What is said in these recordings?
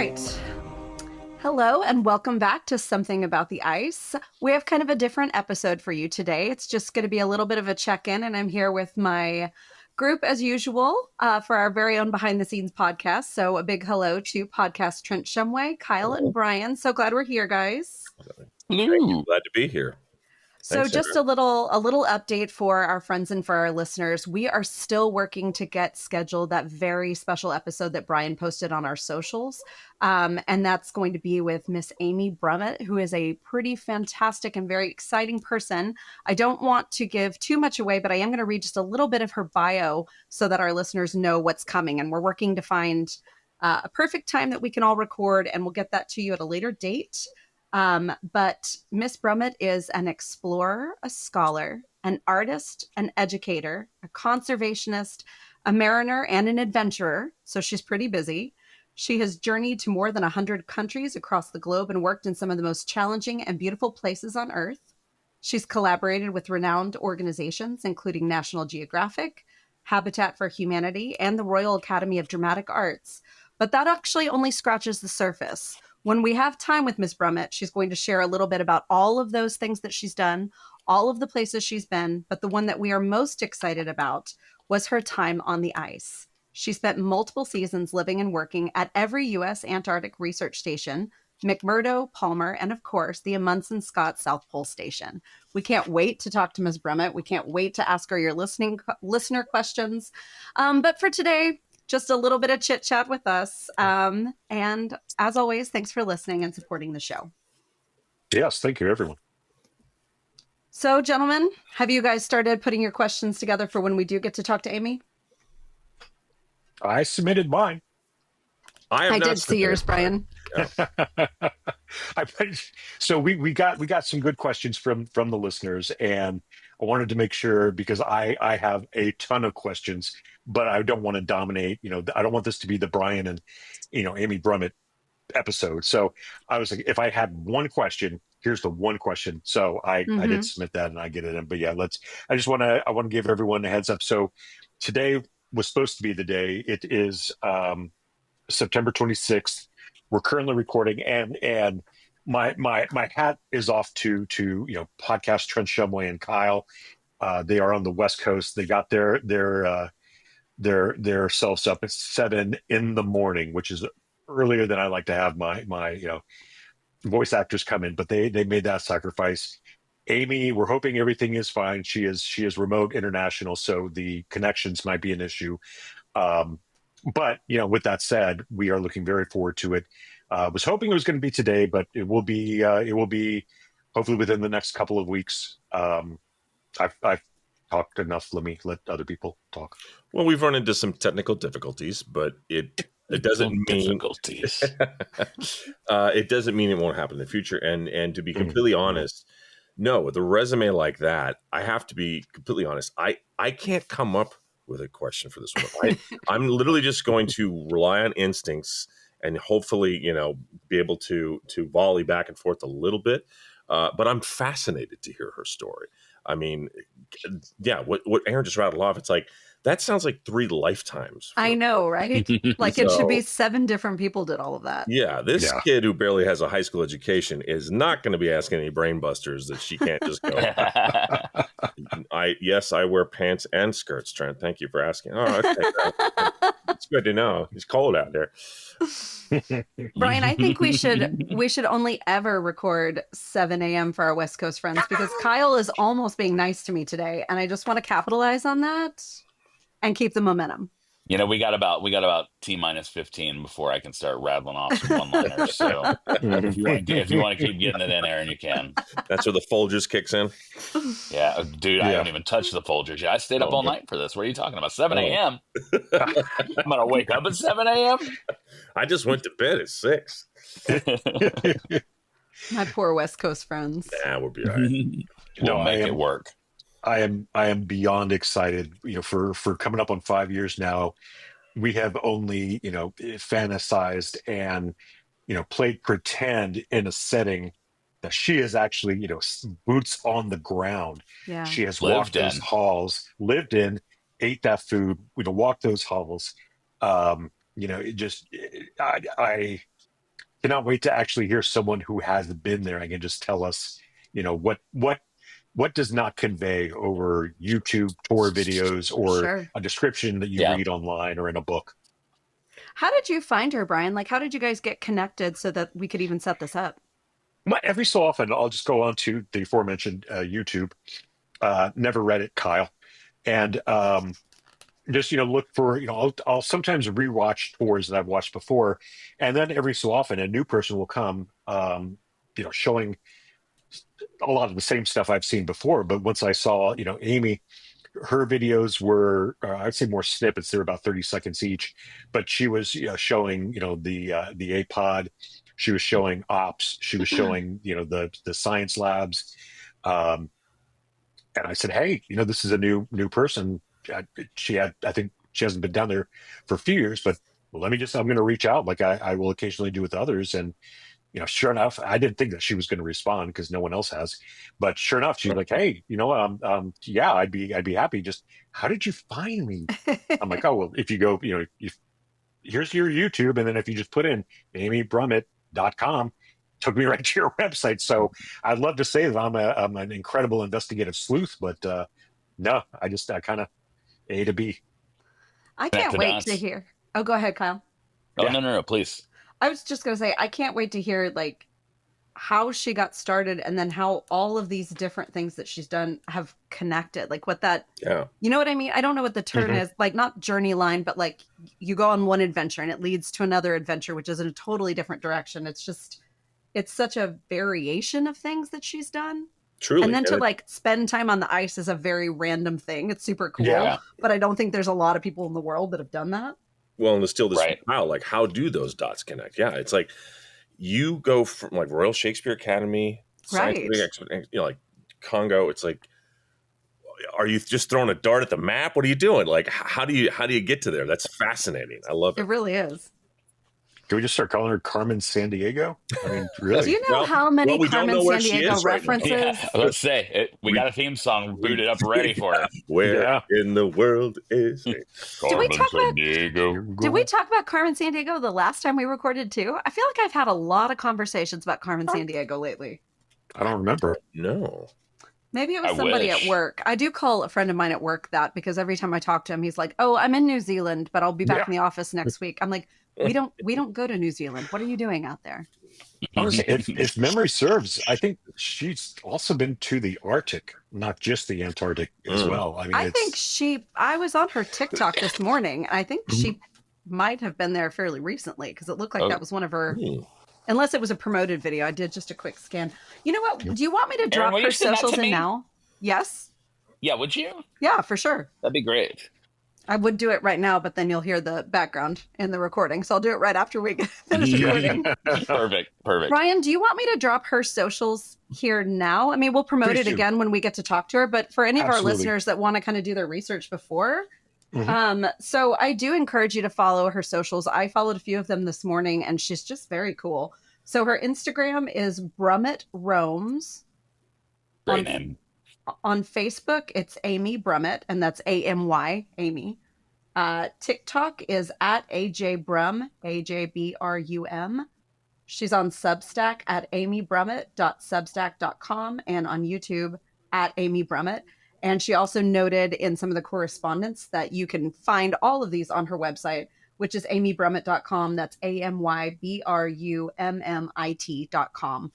right. Hello and welcome back to Something About the Ice. We have kind of a different episode for you today. It's just going to be a little bit of a check-in, and I'm here with my group as usual for our very own behind-the-scenes podcast. So a big hello to podcast Trent Shumway, Kyle, and Brian. So glad we're here, guys. Thank you. Glad to be here. So Thanks, just a little update for our friends and for our listeners. We are still working to get scheduled that very special episode that Brian posted on our socials. And that's going to be with Miss Amy Brummett, who is a pretty fantastic and very exciting person. I don't want to give too much away, but I am going to read just a little bit of her bio so that our listeners know what's coming. And we're working to find a perfect time that we can all record, and we'll get that to you at a later date. But Miss Brummett is an explorer, a scholar, an artist, an educator, a conservationist, a mariner, and an adventurer. So she's pretty busy. She has journeyed to more than 100 countries across the globe and worked in some of the most challenging and beautiful places on Earth. She's collaborated with renowned organizations, including National Geographic, Habitat for Humanity, and the Royal Academy of Dramatic Arts. But that actually only scratches the surface. When we have time with Miss Brummett, she's going to share a little bit about all of those things that she's done, all of the places she's been, but the one that we are most excited about was her time on the ice. She spent multiple seasons living and working at every U.S. Antarctic research station, Mcmurdo, Palmer, and of course, the Amundsen-Scott South Pole Station. We can't wait to talk to Miss Brummett. We can't wait to ask her your listener questions. But for today, just a little bit of chit chat with us. And as always, thanks for listening and supporting the show. Yes, thank you, everyone. So, gentlemen, have you guys started putting your questions together for when we do get to talk to Amy? I submitted mine. I did see yours, Brian. Yeah. So we got some good questions from the listeners, and I wanted to make sure, because I have a ton of questions, but I don't want to dominate. I don't want this to be the Brian and Amy Brummett episode. So I was like, if I had one question, here's the one question. So I did submit that, and I get it in. But yeah, I want to give everyone a heads up. So today was supposed to be the day. It is September 26th. We're currently recording, and my hat is off to podcast Trent Shumway and Kyle. They are on the West Coast. They got their selves up at 7 a.m, which is earlier than I like to have my voice actors come in, but they made that sacrifice. Amy, we're hoping everything is fine. She is remote international, so the connections might be an issue. But with that said, we are looking very forward to it. Was hoping it was going to be today, but it will be hopefully within the next couple of weeks. I've talked enough. Let me let other people talk. Well, we've run into some technical difficulties, but it doesn't mean it doesn't mean it won't happen in the future. And to be completely honest, no, with a resume like that, I have to be completely honest. I can't come up with a question for this one. I'm literally just going to rely on instincts and hopefully, be able to volley back and forth a little bit. But I'm fascinated to hear her story. I mean, yeah, what Aaron just rattled off, it's like, that sounds like 3 lifetimes. I know, right? Like it should be 7 different people did all of that. Yeah, this kid who barely has a high school education is not going to be asking any brain busters that she can't just go. I wear pants and skirts, Trent. Thank you for asking. Oh, okay. It's good to know. It's cold out there. Brian, I think we should only ever record 7 a.m. for our West Coast friends, because Kyle is almost being nice to me today, and I just want to capitalize on that and keep the momentum. We got about T-15 before I can start rattling off some one-liners. So if you want to keep getting it in, Aaron, you can. That's where the Folgers kicks in. Yeah, dude, I haven't even touched the Folgers yet. I stayed up all night for this. What are you talking about? 7 a.m. I'm gonna wake up at 7 a.m. I just went to bed at 6. My poor West Coast friends. Yeah, we'll be all right. We'll make it work. I am beyond excited, for coming up on 5 years now. We have only, fantasized and, played pretend in a setting that she is actually, boots on the ground. Yeah. She has walked those halls, lived in, ate that food, walked those halls. cannot wait to actually hear someone who has been there and can just tell us, what does not convey over YouTube tour videos or Sure. a description that you Yeah. read online or in a book. How did you find her, Brian? Like, how did you guys get connected so that we could even set this up? But every so often, I'll just go on to the aforementioned YouTube. Never read it, Kyle, and just look for I'll sometimes rewatch tours that I've watched before, and then every so often a new person will come, showing a lot of the same stuff I've seen before. But once I saw Amy, her videos were I'd say more snippets. They're about 30 seconds each, but she was showing the APOD. She was showing ops. She was showing the science labs. Um, and I said, hey, this is a new person. I think she hasn't been down there for a few years, but I'm going to reach out like I will occasionally do with others. And, sure enough, I didn't think that she was going to respond because no one else has, but sure enough, she's like, hey, yeah, I'd be happy. Just, how did you find me? I'm like, oh, well, if you go, here's your YouTube. And then if you just put in amybrummett.com, took me right to your website. So I'd love to say that I'm an incredible investigative sleuth, but no, I kind of A to B. I can't Connected wait us. to hear. Oh, go ahead, Kyle. Oh, Yeah. no, please. I was just going to say, I can't wait to hear like how she got started and then how all of these different things that she's done have connected. Like what that, Yeah. you know what I mean? I don't know what the term is, like not journey line, but like you go on one adventure and it leads to another adventure, which is in a totally different direction. It's such a variation of things that she's done. Truly. And then to like spend time on the ice is a very random thing. It's super cool, Yeah. but I don't think there's a lot of people in the world that have done that. Well, and there's still this Right. wow, like how do those dots connect? Yeah, it's like you go from like Royal Shakespeare Academy, Right. like Congo. It's like, are you just throwing a dart at the map? What are you doing? Like, how do you get to there? That's fascinating. I love It it. really is. Can we just start calling her Carmen Sandiego? I mean, really? Do you know Well- how many well, we don't Carmen know where San she Diego is right now. references? Yeah, let's say we got a theme song booted up ready for her. Where Yeah. in the world is it? Did we talk about- Diego? Did we talk about Carmen San Diego the last time we recorded too? I feel like I've had a lot of conversations about Carmen San Diego lately. I don't remember. No. Maybe it was I somebody wish. at work. I do call a friend of mine at work that because every time I talk to him, he's like, "Oh, I'm in New Zealand, but I'll be back Yeah. in the office next week." I'm like, "We don't go to New Zealand. What are you doing out there?" Honestly, if memory serves, I think she's also been to the Arctic, not just the Antarctic as well. I mean, I think I was on her TikTok this morning. I think she might have been there fairly recently because it looked like Oh. that was one of her, Hmm. unless it was a promoted video. I did just a quick scan. You know what? Do you want me to drop will you her send that socials to in me? now? Yes. Yeah, would you? Yeah, for sure. That'd be great. I would do it right now, but then you'll hear the background in the recording. So I'll do it right after we finish recording. Perfect. Brian, do you want me to drop her socials here now? I mean, we'll promote Please it do. again when we get to talk to her, but for any of our Absolutely. listeners that want to kind of do their research before, Mhm. so I do encourage you to follow her socials. I followed a few of them this morning and she's just very cool. So her Instagram is Brummett Roams. Great name. On Facebook, it's Amy Brummett, and that's AMY, Amy. TikTok is at AJ Brum, AJBRUM. She's on Substack at amybrummett.substack.com and on YouTube at Amy Brummett. And she also noted in some of the correspondence that you can find all of these on her website, which is amybrummett.com. That's AMYBRUMMIT.com.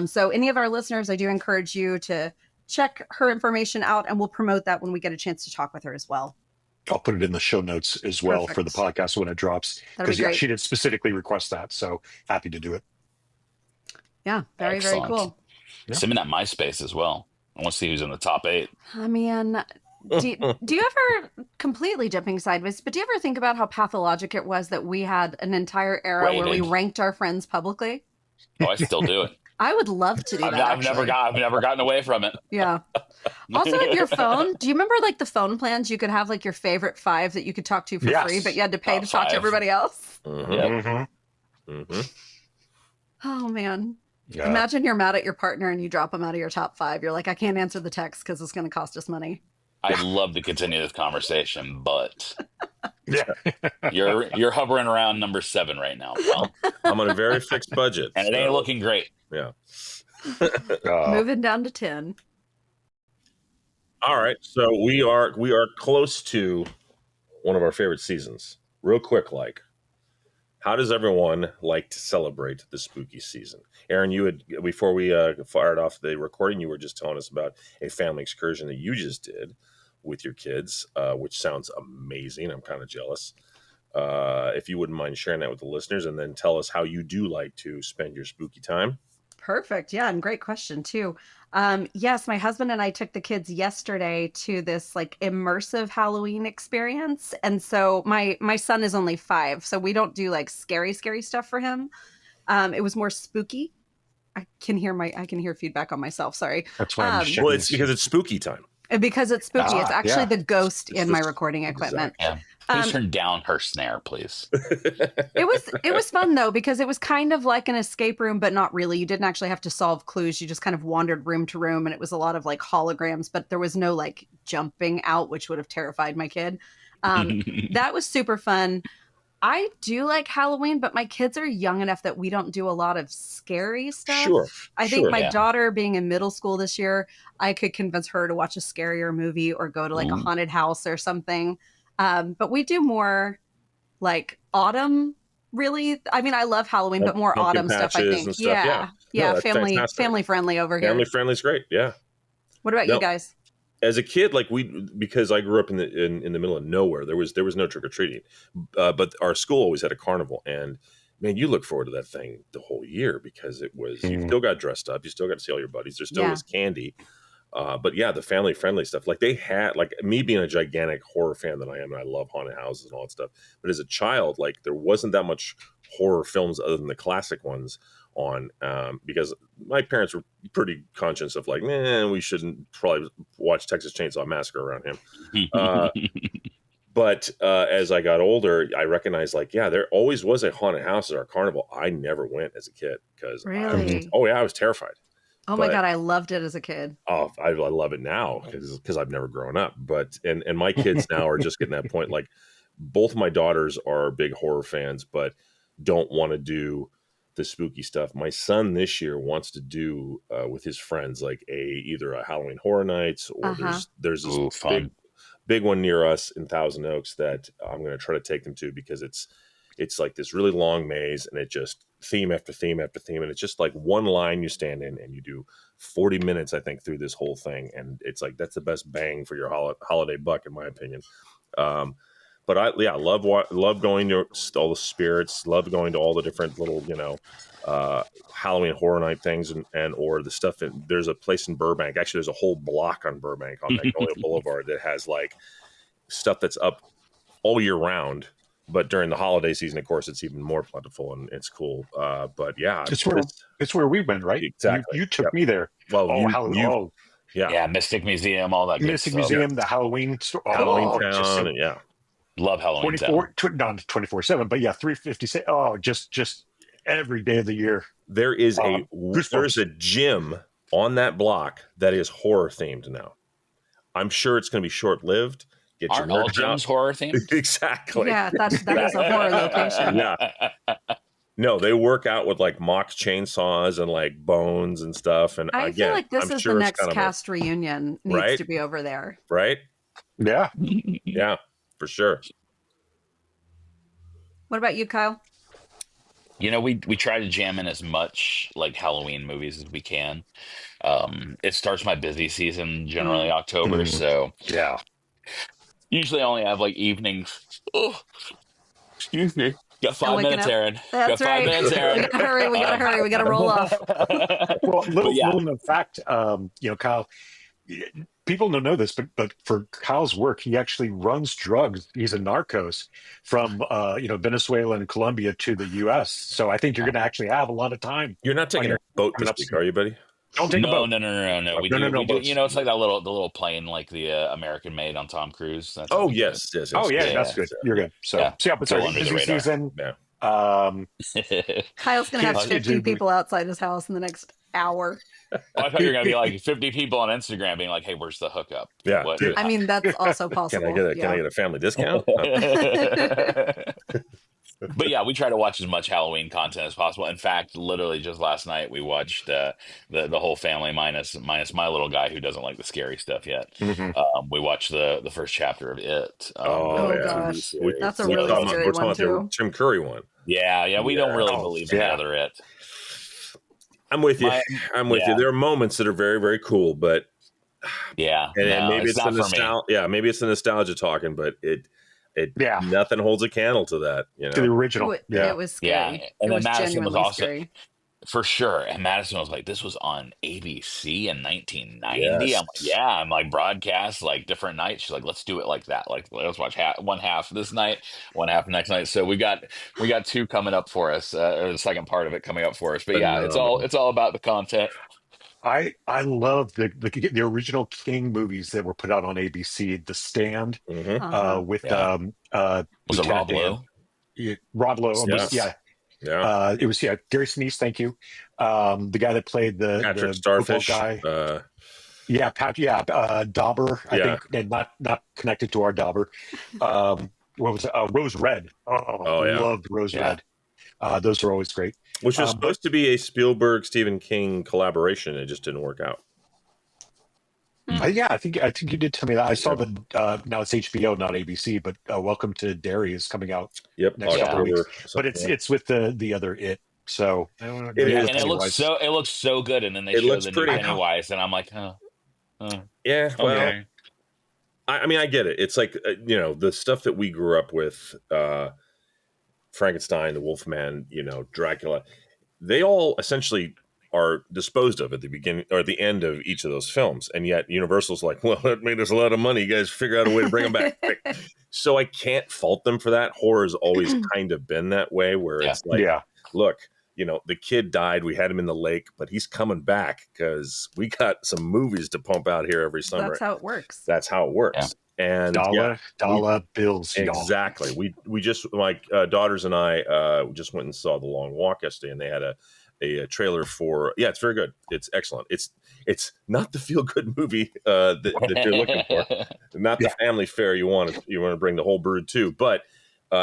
So any of our listeners, I do encourage you to check her information out, and we'll promote that when we get a chance to talk with her as well. I'll put it in the show notes as well for the podcast when it drops. That'd be Because, yeah, great. she did specifically request that. So happy to do it. Yeah, very, Excellent. very cool. Yeah. Send me that MySpace as well. I want to see who's in the top 8. I mean, do you ever, completely jumping sideways, but do you ever think about how pathologic it was that we had an entire era where we Rated. ranked our friends publicly? Oh, I still do it. I would love to do that. I've never actually. gotten away from it. Yeah. Also, at your phone, do you remember like the phone plans? You could have like your favorite 5 that you could talk to for Yes. free, but you had to pay Top to talk to 5. everybody else. Mhm. Yep. Mhm. Mhm. Oh man. Yeah. Imagine you're mad at your partner and you drop them out of your top 5. You're like, I can't answer the text because it's going to cost us money. I'd love to continue this conversation, but Yeah. you're hovering around number 7 right now, pal, I'm on a very fixed budget, and it ain't so, looking great. yeah. Moving down to 10. All right, so we are close to one of our favorite seasons. Real quick, like, how does everyone like to celebrate the spooky season? Aaron, you had, before we fired off the recording, you were just telling us about a family excursion that you just did with your kids, which sounds amazing. I'm kind of jealous. If you wouldn't mind sharing that with the listeners, and then tell us how you do like to spend your spooky time. Perfect. Yeah, and great question too. Yes, my husband and I took the kids yesterday to this like immersive Halloween experience. And so my son is only 5, so we don't do like scary stuff for him. It was more spooky. I can hear feedback on myself. Sorry. That's why I'm Well, it's because it's spooky time. Because it's spooky. It's actually the ghost It's in the- my recording equipment. Yeah. Please turn down her snare, please. It was fun though, because it was kind of like an escape room, but not really. You didn't actually have to solve clues. You just kind of wandered room to room, and it was a lot of like holograms, but there was no like jumping out, which would have terrified my kid. That was super fun. I do like Halloween, but my kids are young enough that we don't do a lot of scary stuff. Sure. I think my Yeah. daughter being in middle school this year, I could convince her to watch a scarier movie or go to like a haunted house or something. But we do more like autumn, really. I mean, I love Halloween, but more Pumpkin autumn stuff, I patches think. and stuff, yeah. Yeah, No, that's fantastic. family friendly over here. Family friendly is great. Yeah. What about you guys? As a kid, like because I grew up in the middle of nowhere, there was no trick or treating, but our school always had a carnival, and man, you look forward to that thing the whole year because it was you still got dressed up, you still got to see all your buddies, there still was candy, but yeah, the family friendly stuff, like they had, like me being a gigantic horror fan that I am, and I love haunted houses and all that stuff, but as a child, like there wasn't that much horror films other than the classic ones on, because my parents were pretty conscious of like, man, we shouldn't probably watch Texas Chainsaw Massacre around him. But as I got older, I recognized like, yeah, there always was a haunted house at our carnival. I never went as a kid because Really? I was terrified. Oh my God, I loved it as a kid. Oh, I love it now because I've never grown up. But and my kids now are just getting that point. Like both my daughters are big horror fans, but don't want to do the spooky stuff. My son this year wants to do with his friends like either a Halloween Horror Nights or there's this big one near us in Thousand Oaks that I'm going to try to take them to because it's like this really long maze and it just theme after theme after theme, and it's just like one line you stand in and you do 40 minutes I think through this whole thing, and it's like that's the best bang for your holiday buck in my opinion. But I love going to all the spirits, love going to all the different little Halloween Horror Night things and or the stuff. There's a place in Burbank. Actually, there's a whole block on Burbank on Magnolia Boulevard that has like stuff that's up all year round. But during the holiday season, of course, it's even more plentiful and it's cool. But yeah, it's where we went, right? Exactly. You took me there. Well, yeah, Mystic Museum, all that. Mystic Museum, the Halloween store, Halloween Town, yeah. Love Halloween 24/7, but yeah, 356. Oh, just every day of the year. There's a gym on that block that is horror themed now. I'm sure it's going to be short lived. Aren't all gyms horror themed? Exactly. Yeah, that is a horror location. Yeah. No, they work out with like mock chainsaws and like bones and stuff. And I feel like this is the next cast reunion needs to be over there. Right? Yeah. Yeah, for sure. What about you, Kyle? We try to jam in as much like Halloween movies as we can. It starts my busy season, generally October. So yeah. Usually I only have like evenings. Oh, excuse me. Got 5 minutes, Aaron. That's right. 5 minutes, Aaron. We gotta hurry. We gotta roll off. Well, little known fact, Kyle, people don't know this, but for Kyle's work, he actually runs drugs. He's a narcos from Venezuela and Colombia to the U.S. So I think you're going to actually have a lot of time. You're not taking a boat this week, are you, buddy? Don't take a boat. No. We do. It's like that little plane, like the American made on Tom Cruise. Yes. Oh yeah, that's good. You're good. So but busy season. Yeah. Kyle's gonna have Kids, 50 people outside his house in the next hour. Oh, I thought you were gonna be like 50 people on Instagram being like, "Hey, where's the hookup? Yeah, What?" dude. I mean, that's also Can I possible. get a Yeah. family discount? But yeah, we try to watch as much Halloween content as possible. In fact, literally just last night we watched the whole family minus my little guy who doesn't like the scary stuff yet. Mhm. We watched the first chapter of It, Oh, Oh the yeah. TV gosh, We, series. that's a we're really talking about, scary we're one talking about too. the Tim Curry one. Yeah, we don't Yeah. really Oh, believe in yeah. the other It. I'm with you. My I'm with you. yeah, There are moments that are very, very cool, but yeah, and no, maybe it's it's the not for me. nostalgia. Yeah, maybe it's the nostalgia talking, but it Yeah, nothing holds a candle to that. You to the know. original. Yeah. It was Yeah, scary. and It then was Madison was genuinely also scary. for sure. And Madison was like, "This was on ABC in 1990." Yes. I'm like, "Yeah." I'm like, broadcast like different nights. She's like, "Let's do it like that. Like, let's watch one half this night, one half next night." So we got two coming up for us, or the second part of it coming up for us. But yeah, it's all Phenomenal. it's all about the content. I love the original King movies that were put out on ABC. The Stand, Mm-hmm. with Yeah, was it Lieutenant Rob Dan. Lowe? Rob Lowe was, Yes. yeah. Yeah. It was, yeah, Gary Sinise, thank you. The guy that played Patrick the football Starfish. guy. Yeah, Dauber, I Yeah. think, and not connected to our Dauber. What was it? Rose Red. Oh, Oh yeah. loved Rose Yeah. Red. Those are always great. Which was But supposed to be a Spielberg Stephen King collaboration. It just didn't work out. yeah, I think you did tell me that. I saw Yeah. the now it's HBO, not ABC, but Welcome to Derry is coming out Yep. next Yeah. couple of weeks. October. But it's with the other It. So I don't know. It Yeah, is. and it looks so good. And then they It show looks the new pretty. Pennywise, and I'm like, oh, Yeah. Well, okay. I mean, I get it. It's like the stuff that we grew up with, Frankenstein, the Wolfman, Dracula. They all essentially are disposed of at the beginning or the end of each of those films, and yet Universal's like, well, that made us a lot of money. You guys figure out a way to bring them back. So I can't fault them for that. Horror's always kind of been that way, where Yeah. it's like, Yeah. look, the kid died. We had him in the lake, but he's coming back because we got some movies to pump out here every summer. That's how it works. That's how it works. And Dollar bills, y'all. exactly. We just my daughters and I just went and saw The Long Walk yesterday, and they had a trailer for. Yeah, it's very good. It's excellent. It's not the feel good movie that you're looking for, not the family fare you want to bring the whole brood to, but.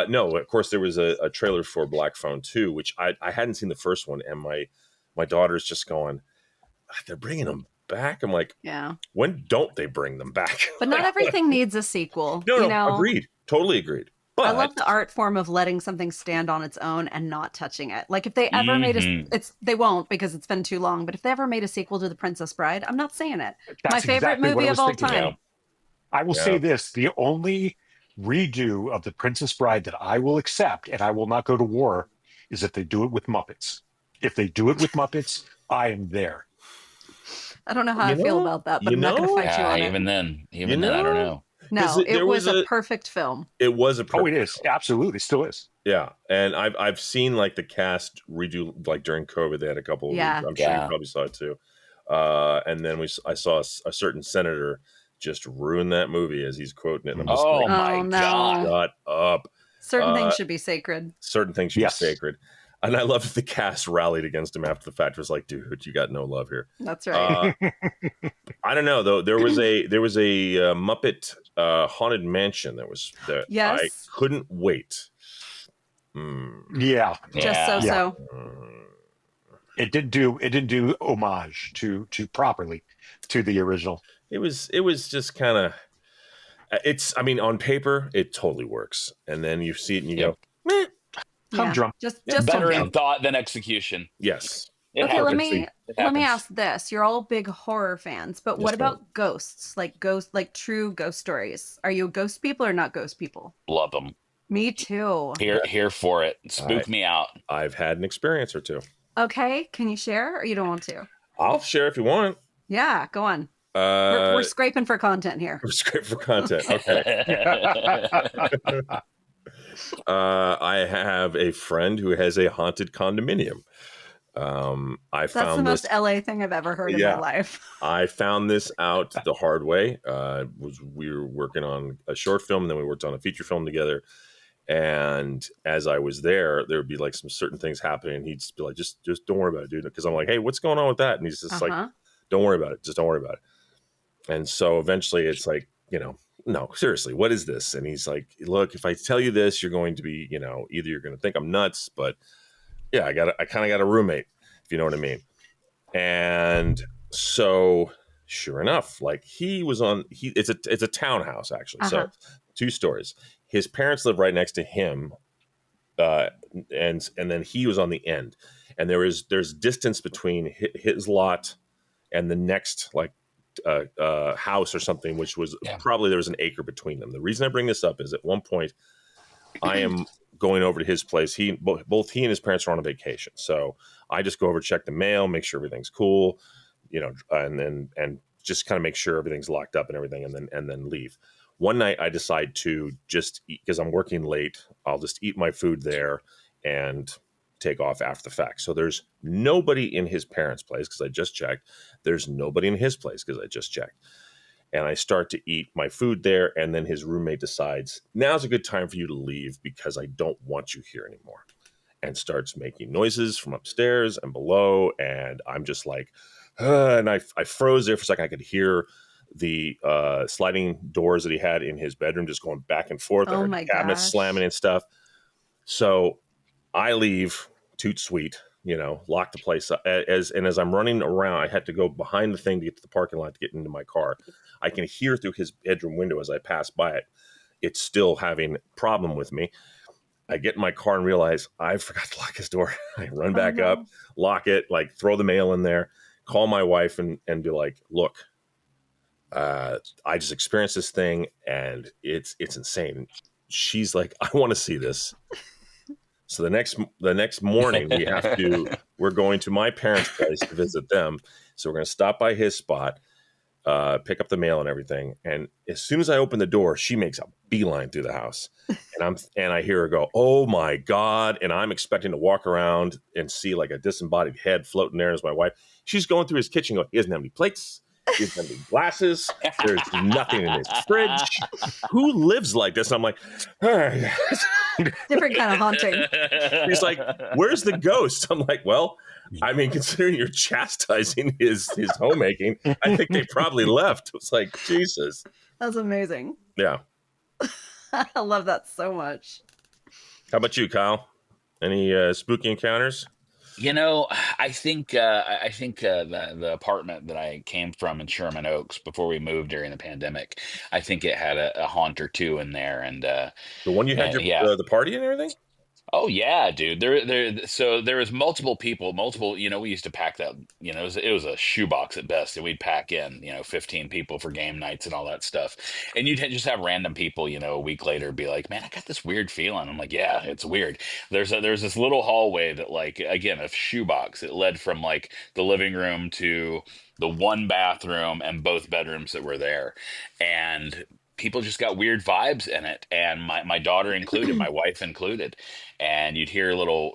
No, of course there was a trailer for Black Phone 2, which I hadn't seen the first one, and my daughter's just going, they're bringing them back. I'm like, Yeah. when don't they bring them back? But not everything needs a sequel. No, agreed. Totally agreed. But I love the art form of letting something stand on its own and not touching it. Like if they ever made they won't because it's been too long, but if they ever made a sequel to The Princess Bride, I'm not saying it. My favorite exactly what movie I of was all thinking. time. I will say this: the only redo of The Princess Bride that I will accept, and I will not go to war, is if they do it with Muppets. If they do it with Muppets, I am there. I don't know how I feel about that, but I'm not going to fight you on even it. then, I don't know. No, it was a perfect film. It was a perfect it is. Absolutely. It still is. Yeah. And I've seen like the cast redo, like during COVID, they had a couple. Yeah. I'm sure you probably saw it too. And then I saw a certain senator just ruin that movie as he's quoting it. And I'm just like, my God. shut up. Certain things should be sacred. Certain things should be sacred. And I love that the cast rallied against him after the fact. It was like, dude, you got no love here. That's right. I don't know though. There was a Muppet Haunted Mansion that was that Yes. I couldn't wait. Yeah. Just so. It didn't do homage to properly to the original. It was just kind of. I mean, on paper, it totally works, and then you see it and you go, meh. Humdrum. Just better humdrum. in thought than execution. Yes. Okay, let me ask this. You're all big horror fans, but what about ghosts? Like true ghost stories. Are you ghost people or not ghost people? Love them. Me too. Here for it. Spook me out. I've had an experience or two. Okay, can you share or you don't want to? I'll share if you want. Yeah, go on. We're scraping for content here. We're scraping for content. Okay. I have a friend who has a haunted condominium. That's the most LA thing I've ever heard in my life. I found this out the hard way. We were working on a short film, and then we worked on a feature film together. And as I was there would be like some certain things happening. And he'd just be like, just don't worry about it, dude. Because I'm like, hey, what's going on with that? And he's just like, don't worry about it. Just don't worry about it. And so eventually it's like, no, seriously, what is this? And he's like, look, if I tell you this, you're going to be, either you're going to think I'm nuts, but yeah, I kind of got a roommate, if you know what I mean. And so sure enough, like it's a townhouse actually. So 2 stories. His parents live right next to him. And then he was on the end, and there's distance between his lot and the next house or something, which was probably there was an acre between them. The reason I bring this up is at one point I am going over to his place. Both he and his parents are on a vacation, so I just go over, check the mail, make sure everything's cool, and just kind of make sure everything's locked up and everything, and then leave. One night I decide to just eat, because I'm working late. I'll just eat my food there and take off after the fact. So there's nobody in his parents' place because I just checked. There's nobody in his place because I just checked. And I start to eat my food there. And then his roommate decides, now's a good time for you to leave because I don't want you here anymore. And starts making noises from upstairs and below. And I'm just like, and I froze there for a second. I could hear the sliding doors that he had in his bedroom just going back and forth. Oh my cabinets gosh. slamming and stuff. So I leave, toot sweet, lock the place up. As I'm running around, I had to go behind the thing to get to the parking lot to get into my car. I can hear through his bedroom window as I pass by it. It's still having a problem with me. I get in my car and realize I forgot to lock his door. I run back up, lock it, throw the mail in there, call my wife and be like, look, I just experienced this thing and it's insane. She's like, I want to see this. So the next morning we're going to my parents' place to visit them. So we're going to stop by his spot, pick up the mail and everything. And as soon as I open the door, she makes a beeline through the house. And I hear her go, oh my God. And I'm expecting to walk around and see like a disembodied head floating there as my wife. She's going through his kitchen going, he doesn't have any plates. He doesn't have any glasses. There's nothing in his fridge. Who lives like this? I'm like, different kind of haunting. He's like, where's the ghost? I'm like, well, I mean, considering you're chastising his homemaking, I think they probably left. It's like, Jesus. That's amazing. Yeah. I love that so much. How about you, Kyle? Any spooky encounters? I think the apartment that I came from in Sherman Oaks before we moved during the pandemic, I think it had a haunt or two in there, and the one you had the party and everything. Oh yeah, dude. So there was multiple people, we used to pack that, it was a shoebox at best, and we'd pack in, 15 people for game nights and all that stuff. And you'd just have random people, a week later be like, man, I got this weird feeling. I'm like, yeah, it's weird. There's this little hallway that, like, again, a shoebox. It led from like the living room to the one bathroom and both bedrooms that were there. And people just got weird vibes in it, and my daughter included, my wife included. And you'd hear little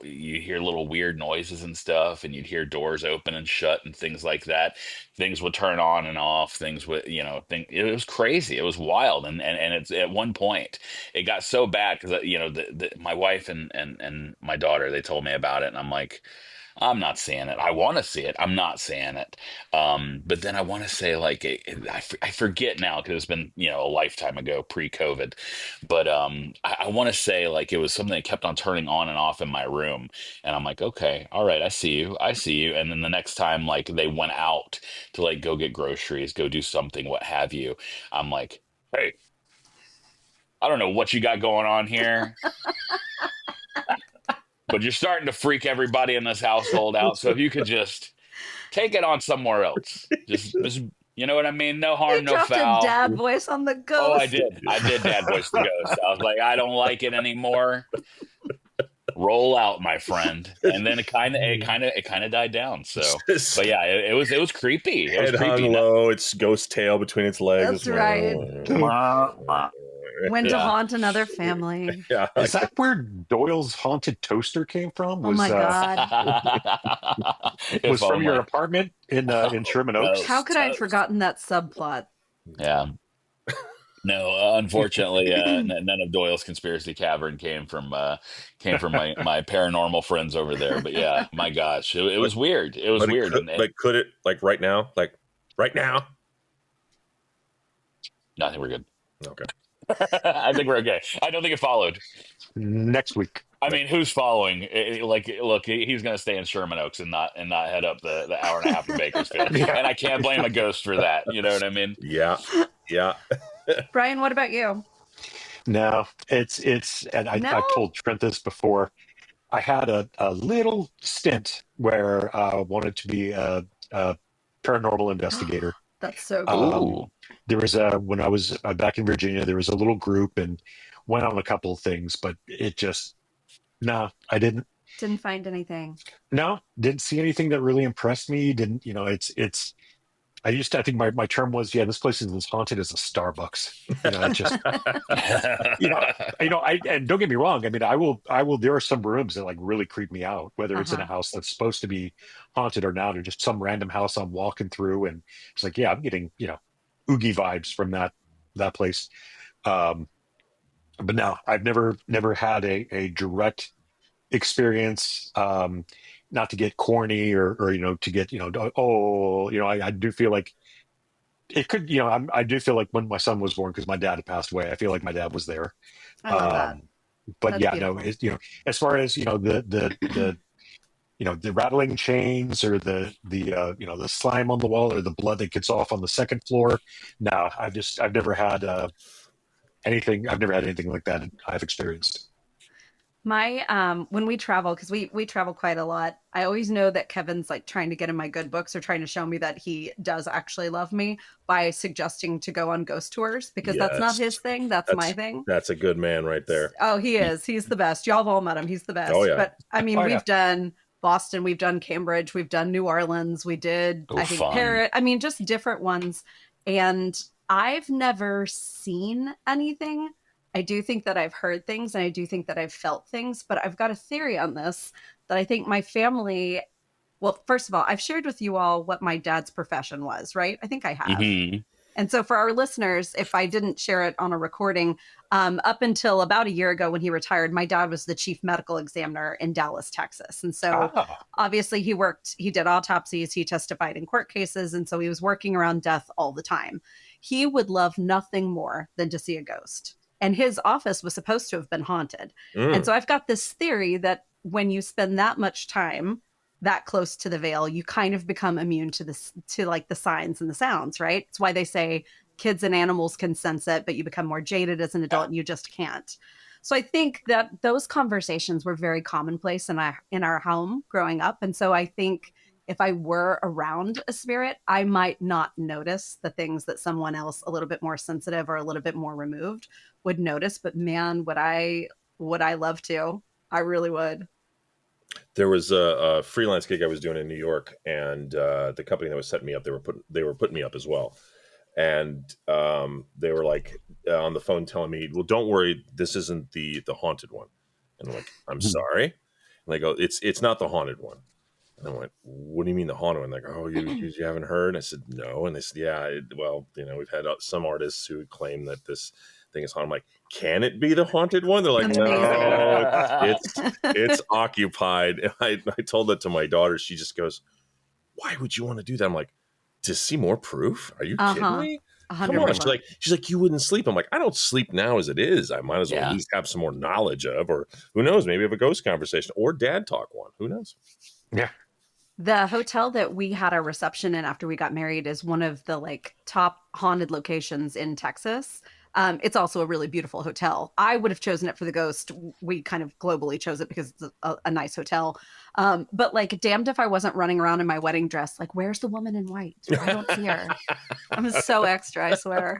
weird noises and stuff, and you'd hear doors open and shut and things like that. Things would turn on and off. Things would, it was crazy. It was wild. And it's at one point it got so bad because my wife and my daughter, they told me about it, and I'm like, I'm not seeing it. I want to see it. I'm not seeing it. But then I want to say, like, I forget now because it's been, a lifetime ago, pre-COVID. But I want to say, like, it was something that kept on turning on and off in my room. And I'm like, okay, all right, I see you. I see you. And then the next time, like, they went out to, like, go get groceries, go do something, what have you, I'm like, hey, I don't know what you got going on here. But you're starting to freak everybody in this household out. So if you could just take it on somewhere else, just you know what I mean? No harm, no foul. A dad voice on the ghost. Oh, I did dad voice the ghost. I was like, I don't like it anymore. Roll out, my friend. And then it kind of died down. So, but yeah, it was creepy. It was creepy. Hung low, its ghost tail between its legs. That's right. Went to haunt another family. Yeah. Is that where Doyle's haunted toaster came from? Oh my God. Was from your apartment in Sherman Oaks? How could I have forgotten that subplot? Yeah. No, unfortunately, none of Doyle's conspiracy cavern came from my paranormal friends over there. But yeah, my gosh, it But was weird. It was but it weird, could, and like, could it, like, right now, like right now? no, I think we're good. Okay. I think we're okay. I don't think it followed. Next week. I mean, who's following? Like, look, he's going to stay in Sherman Oaks and not head up the hour and a half to Bakersfield. Yeah. And I can't blame a ghost for that. You know what I mean? Yeah. Yeah. Brian, what about you? No, it's, and No? I've told Trent this before. I had a little stint where I wanted to be a paranormal investigator. That's so cool. Um, there was when I was back in Virginia, there was a little group and went on a couple of things, but it just, no, I didn't. Didn't find anything. No, didn't see anything that really impressed me. Didn't, I think my term was, yeah, this place is as haunted as a Starbucks. It just, you know, and don't get me wrong. I mean, there are some rooms that like really creep me out, whether it's in a house that's supposed to be haunted or not, or just some random house I'm walking through. And it's like, yeah, I'm getting, oogie vibes from that place. Um, but no, I've never had a direct experience. Not to get corny or to get, I do feel like it could, I do feel like when my son was born, because my dad had passed away, I feel like my dad was there. I love that. But That's yeah, no, beautiful. as far as, the rattling chains or the slime on the wall or the blood that gets off on the second floor. No, I've never had anything. I've never had anything like that I've experienced. My when we travel, because we travel quite a lot, I always know that Kevin's like trying to get in my good books or trying to show me that he does actually love me by suggesting to go on ghost tours, because that's not Yes. his thing, that's my thing. That's a good man right there. Oh, he is. He's the best. Y'all have all met him. He's the best. Oh, yeah. But I mean, Oh, yeah. we've done Boston, we've done Cambridge, we've done New Orleans, we did, Oh, I think, fun. Paris. I mean, just different ones. And I've never seen anything. I do think that I've heard things and I do think that I've felt things, but I've got a theory on this that I think my family, well, first of all, I've shared with you all what my dad's profession was, right? I think I have. hmm And so for our listeners, if I didn't share it on a recording, up until about a year ago when he retired, my dad was the chief medical examiner in Dallas, Texas. And so obviously he did autopsies, he testified in court cases. And so he was working around death all the time. He would love nothing more than to see a ghost. And his office was supposed to have been haunted. And so I've got this theory that when you spend that much time that close to the veil, you kind of become immune to this, to like the signs and the sounds, right? It's why they say kids and animals can sense it, but you become more jaded as an adult and you just can't. So I think that those conversations were very commonplace in our home growing up. And so I think if I were around a spirit, I might not notice the things that someone else a little bit more sensitive or a little bit more removed would notice. But man, would I love to. I really would. There was a freelance gig I was doing in New York, and the company that was setting me up, they were putting me up as well, and they were like on the phone telling me, "Well, don't worry, this isn't the haunted one." And I'm like, "I'm sorry," and they go, "It's not the haunted one." And I went, "What do you mean the haunted one?" They're like, "Oh, you haven't heard?" And I said, "No," and they said, "Yeah, well, we've had some artists who claim that this thing is haunted." I'm like, "Can it be the haunted one?" They're like, That's "No, amazing. it's occupied." And I told that to my daughter. She just goes, "Why would you want to do that?" I'm like, "To see more proof? Are you kidding me? Come on." 100%. She's like, "You wouldn't sleep." I'm like, "I don't sleep now as it is. I might as well at least have some more knowledge of, or who knows, maybe have a ghost conversation or dad talk one. Who knows?" Yeah. The hotel that we had our reception in after we got married is one of the like top haunted locations in Texas. It's also a really beautiful hotel. I would have chosen it for the ghost. We kind of globally chose it because it's a nice hotel. But like, damned if I wasn't running around in my wedding dress. Like, where's the woman in white? I don't see her. I'm so extra, I swear.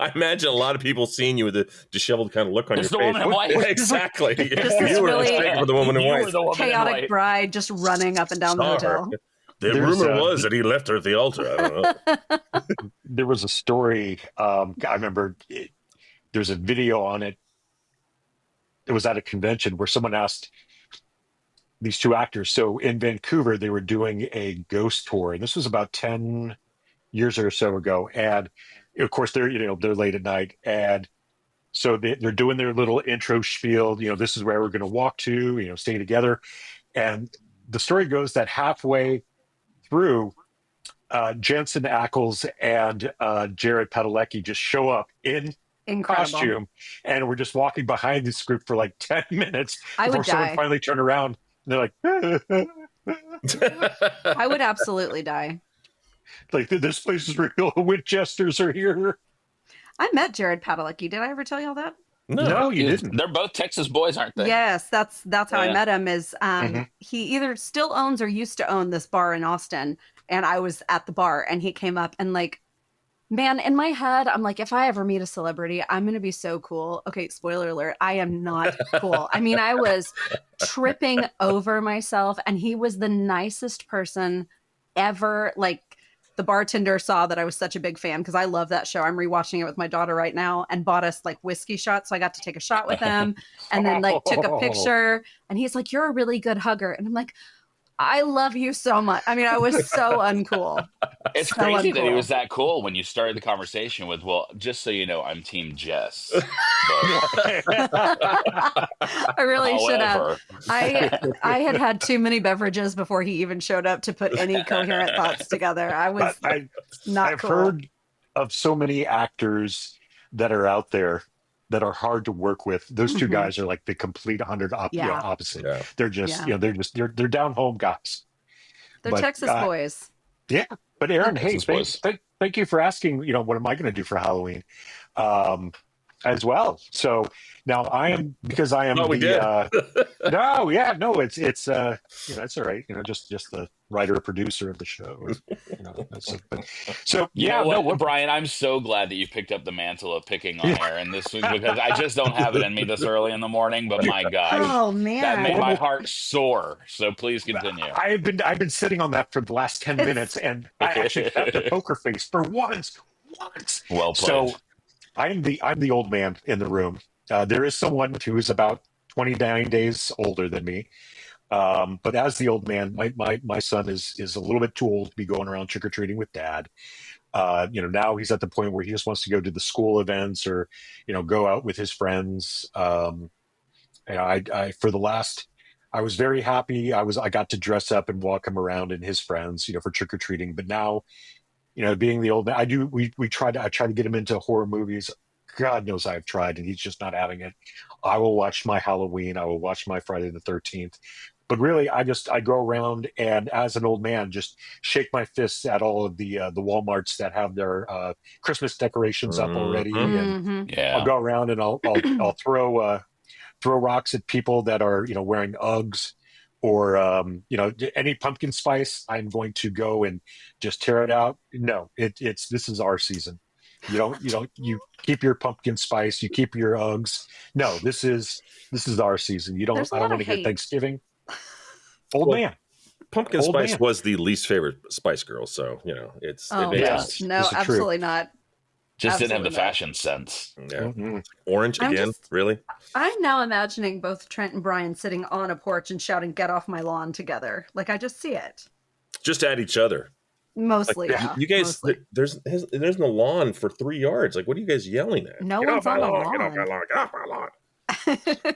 I imagine a lot of people seeing you with a disheveled kind of look on It's your the face. woman in white. Yeah, exactly. Just this You were really- mistaken for the woman in You white. were the woman in Chaotic white. bride just running up and down the Saw her. hotel. The There's, rumor was that he left her at the altar. I don't know. There was a story. I remember there's a video on it. It was at a convention where someone asked these two actors. So in Vancouver, they were doing a ghost tour, and this was about 10 years or so ago. And of course, they're they're late at night, and so they're doing their little intro spiel. This is where we're going to walk to. Stay together, and the story goes that halfway through, Jensen Ackles and Jared Padalecki just show up in Incredible. costume, and we're just walking behind this group for like 10 minutes I before would someone die. finally turned around and they're like, I would absolutely die. like, this place is real. Winchesters are here. I met Jared Padalecki. Did I ever tell y'all that? No, you didn't. They're both Texas boys, aren't they? Yes, that's how I Yeah. met him. Is Mhm. he either still owns or used to own this bar in Austin, and I was at the bar, and he came up and like, man, in my head, I'm like, if I ever meet a celebrity, I'm gonna be so cool. Okay, spoiler alert, I am not cool. I mean, I was tripping over myself, and he was the nicest person ever. Like, the bartender saw that I was such a big fan because I love that show. I'm rewatching it with my daughter right now, and bought us like whiskey shots. So I got to take a shot with him, and then like took a picture. And he's like, "You're a really good hugger," and I'm like, "I love you so much." I mean, I was so uncool. It's So crazy that he uncool. was that cool when you started the conversation with, "Well, just so you know, I'm Team Jess." But I really should have. however, I had too many beverages before he even showed up to put any coherent thoughts together. I was But not I've cool. heard of so many actors that are out there that are hard to work with. Those two Mhm. guys are like the complete 100 Yeah. opposite. Yeah. They're just, Yeah. they're down home guys. They're But Texas boys. yeah, but Aaron, hey, Texas boys. thank you for asking. What am I going to do for Halloween, as well? So now because I am Oh, we the did. no, yeah, no, it's it's all right. Just the writer producer of the show. So You yeah, know no, what, Brian? I'm so glad that you picked up the mantle of picking on Aaron this week because I just don't have it in me this early in the morning. But my gosh, Oh that made man. my heart soar. So please continue. I've been sitting on that for the last 10 It's- minutes, and I actually kept a poker face for once. Well played. So I'm the old man in the room. There is someone who is about 29 days older than me. But as the old man, my son is a little bit too old to be going around trick or treating with dad. Now he's at the point where he just wants to go to the school events or, go out with his friends. I was very happy. I got to dress up and walk him around and his friends, for trick or treating. But now, being the old man, I try to get him into horror movies. God knows I've tried, and he's just not having it. I will watch my Halloween. I will watch my Friday the 13th. But really, I go around and, as an old man, just shake my fists at all of the WalMarts that have their Christmas decorations up already, and Mhm. Yeah. I'll go around and I'll throw rocks at people that are wearing Uggs or any pumpkin spice. I'm going to go and just tear it out. No, this is our season. You keep your pumpkin spice, you keep your Uggs. No, this is our season. There's a I lot don't want of to hear hate. Thanksgiving. Old Well, man. Pumpkin Old Spice man. was the least favorite Spice Girl, so it Oh makes Yeah. sense. no, This is true. absolutely not. Just didn't have the Absolutely not. fashion sense. Yeah. Mhm. Orange I'm again, just- really? I'm now imagining both Trent and Brian sitting on a porch and shouting, "Get off my lawn" together. Like, I just see it. Just at each other. Mostly, Like, yeah. you guys, Mostly. there's no lawn for 3 yards. Like, what are you guys yelling at? No Get one's off my on a lawn! Get off my lawn. lawn! Get off my lawn!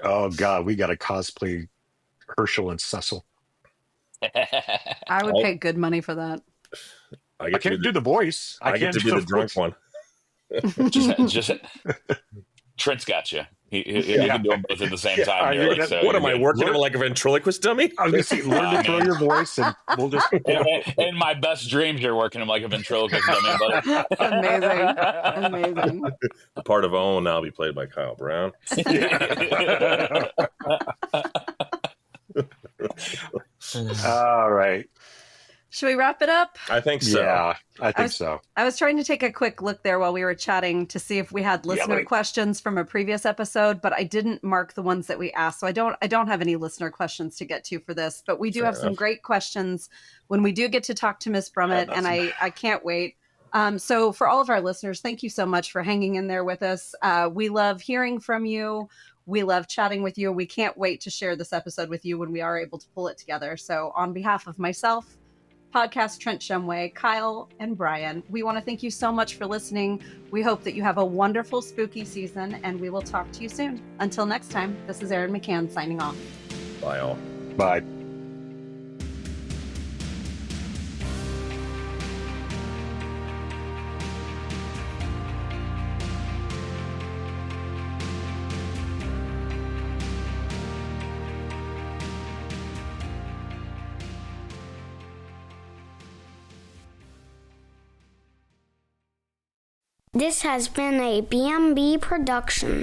Oh God, we got to cosplay Herschel and Cecil. I would I'll- pay good money for that. I I get to can't be do the voice. I get can't to do be the drunk voice. one. just Trent's got you. He can do them both at the same time. you're Nearly, gonna- so What you're am I good. working like a ventriloquist dummy? I was going to say, learn to throw your voice, and we'll just. In my best dreams, you're working him like a ventriloquist dummy, buddy. Amazing. The part of Owen now be played by Kyle Brown. All right. Should we wrap it up? I think so. Yeah, I think was- so. I was trying to take a quick look there while we were chatting to see if we had listener buddy. questions from a previous episode, but I didn't mark the ones that we asked. So I don't have any listener questions to get to for this, but we do Fair have some enough. great questions when we do get to talk to Miss Brummett, that's and I can't wait. So for all of our listeners, thank you so much for hanging in there with us. We love hearing from you. We love chatting with you. We can't wait to share this episode with you when we are able to pull it together. So on behalf of myself podcast Trent Shumway, Kyle, and Brian. We want to thank you so much for listening. We hope that you have a wonderful spooky season, and we will talk to you soon. Until next time, this is Erin McCann signing off. Bye, all. Bye. This has been a BMB production.